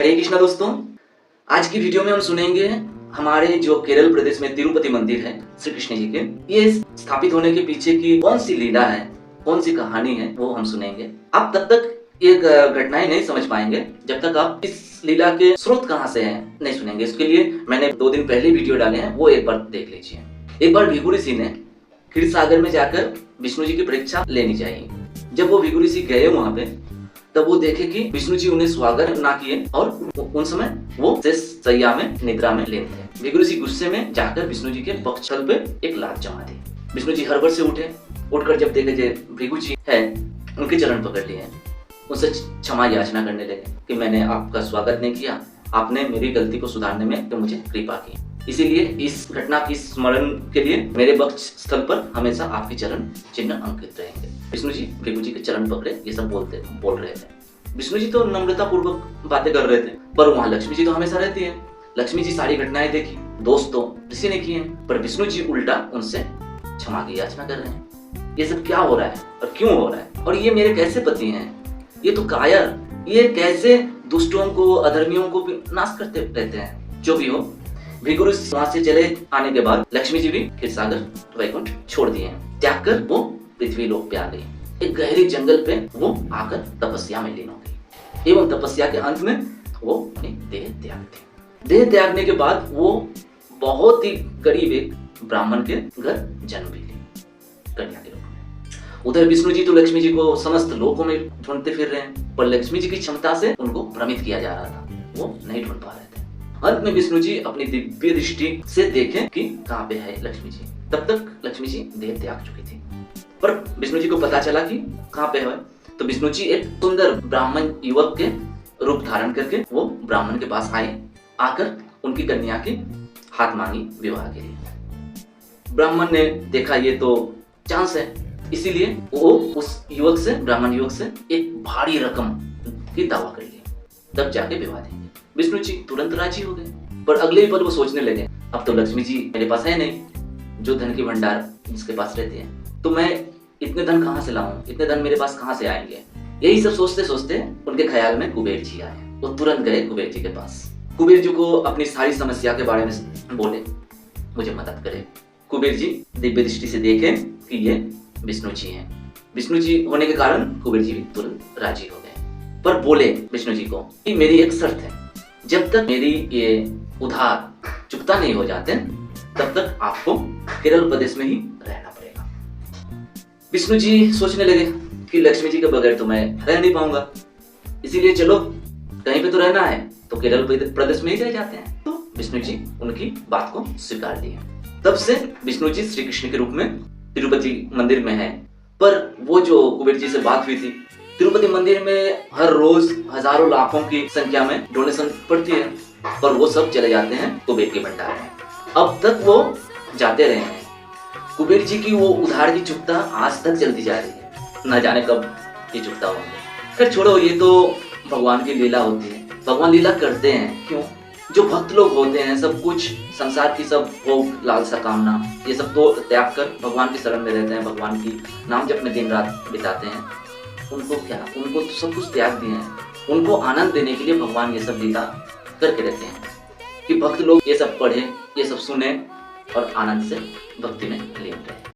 हरे कृष्णा दोस्तों, आज की वीडियो में हम सुनेंगे हमारे जो केरल प्रदेश में तिरुपति मंदिर है श्री कृष्ण जी के, ये स्थापित होने के पीछे की कौन सी लीला है, कौन सी कहानी है, वो हम सुनेंगे। आप तब तक ये घटनाएं नहीं समझ पाएंगे जब तक आप इस लीला के स्रोत कहाँ से हैं नहीं सुनेंगे। इसके लिए मैंने 2 दिन पहले वीडियो डाले हैं, वो एक बार देख लीजिए। एक बार भिखु ऋषि ने क्षीर सागर में जाकर विष्णु जी की परीक्षा लेनी चाहिए। जब वो भिखु ऋषि गए वहां पे, तब वो देखे कि विष्णु जी उन्हें स्वागत ना किए और उन समय वो सैया में निद्रा में लीन थे। भिखु ऋषि गुस्से में जाकर विष्णु जी के वक्षस्थल पे एक लात जमा दी। विष्णु जी हड़बड़ से उठे, उठकर जब देखे जे भिखु जी है, उनके चरण पकड़ लिए, उनसे क्षमा याचना करने लगे कि मैंने आपका स्वागत नहीं किया, आपने मेरी गलती को सुधारने में तो मुझे कृपा की, इसीलिए इस घटना की स्मरण के लिए मेरे वक्ष स्थल पर हमेशा आपके चरण चिन्ह अंकित रहेंगे। विष्णु जी भिखु जी के चरण पकड़े ये सब बोल रहे थे। विष्णु जी तो नम्रता पूर्वक बातें कर रहे थे, पर वहाँ लक्ष्मी जी तो हमेशा रहती है। लक्ष्मी जी सारी घटनाएं देखी, दोस्त तो ऋषि ने किए, पर विष्णु जी उल्टा उनसे क्षमा की याचना कर रहे हैं। ये सब क्या हो रहा है और क्यों हो रहा है, और ये मेरे कैसे पति हैं, ये तो कायर, ये कैसे दुष्टों को अधर्मियों को नाश करते रहते हैं। जो भी हो, भिखु ऋषि वहां से चले आने के बाद लक्ष्मी जी भी क्षीर सागर वैकुंठ छोड़ दिए, त्याग कर वो पृथ्वी लोक पे आ गई। एक गहरी जंगल पे वो आकर तपस्या में लीन हो गई, एवं तपस्या के अंत में वो अपनी देह त्याग दी। देह त्यागने के बाद वो बहुत ही गरीब एक ब्राह्मण के घर जन्म भी ली, कन्या के रूप में। उधर विष्णु जी तो लक्ष्मी जी को समस्त लोकों में ढूंढते फिर रहे हैं, पर लक्ष्मी जी की क्षमता से उनको भ्रमित किया जा रहा था, वो नहीं ढूंढ पा रहे थे। अंत में विष्णु जी अपनी दिव्य दृष्टि से देखें कि कहाँ पे है लक्ष्मी जी। तब तक लक्ष्मी जी देह त्याग चुकी थी, पर विष्णु जी को पता चला कि कहाँ पे है, तो विष्णु जी एक सुंदर ब्राह्मण युवक के रूप धारण करके वो ब्राह्मण के पास आए, आकर उनकी कन्या की हाथ मांगी विवाह के लिए। ब्राह्मण ने देखा ये तो चांस है, इसीलिए वो उस युवक से, ब्राह्मण युवक से एक भारी रकम की दावा कर लिया, तब जाके विवाह देंगे। विष्णु जी तुरंत राजी हो गए, पर अगले ही पल वो सोचने लगे, अब तो लक्ष्मी जी मेरे पास है नहीं, जो धन की भंडार जिसके पास रहते हैं, तो मैं इतने धन कहाँ से लाऊं, इतने धन मेरे पास कहाँ से आएंगे। यही सब सोचते सोचते उनके ख्याल में कुबेर जी आए। वो तुरंत गए कुबेर जी के पास, कुबेर जी को अपनी सारी समस्या के बारे में बोले, मुझे मदद करे। कुबेर जी दिव्य दृष्टि से देखे कि ये विष्णु जी हैं। विष्णु जी होने के कारण कुबेर जी भी तुरंत राजी हो गए, पर बोले विष्णु जी को कि मेरी एक शर्त है, जब तक मेरी ये उधार चुकता नहीं हो जाते तब तक आपको केरल प्रदेश में ही रहना पड़ेगा। विष्णु जी सोचने लगे कि लक्ष्मी जी के बगैर तो मैं रह नहीं पाऊंगा, इसीलिए चलो कहीं पे तो रहना है तो केरल प्रदेश में ही रह जाते हैं। तो विष्णु जी उनकी बात को स्वीकार दिए। तब से विष्णु जी श्री कृष्ण के रूप में तिरुपति मंदिर में है। पर वो जो कुबेर जी से बात हुई थी, तिरुपति मंदिर में हर रोज हजारों लाखों की संख्या में डोनेशन पड़ती है, पर वो सब चले जाते हैं कुबेर के भंडार में। अब तक वो जाते रहे हैं, कुबेर जी की वो उधार की चुकता आज तक चलती जा रही है, न जाने कब ये चुकता होंगे। फिर छोड़ो, ये तो भगवान की लीला होती है, भगवान लीला करते हैं। क्यों? जो भक्त लोग होते हैं, सब कुछ संसार की सब भोग लालसा कामना ये सब तो त्याग कर भगवान की शरण में रहते हैं, भगवान की नाम जप में दिन रात बिताते हैं। उनको क्या, उनको तो सब कुछ त्याग दिए हैं, उनको आनंद देने के लिए भगवान ये सब लीला करके रहते हैं कि भक्त लोग ये सब पढ़े, ये सब सुने और आनंद से भक्ति में लीन रहे।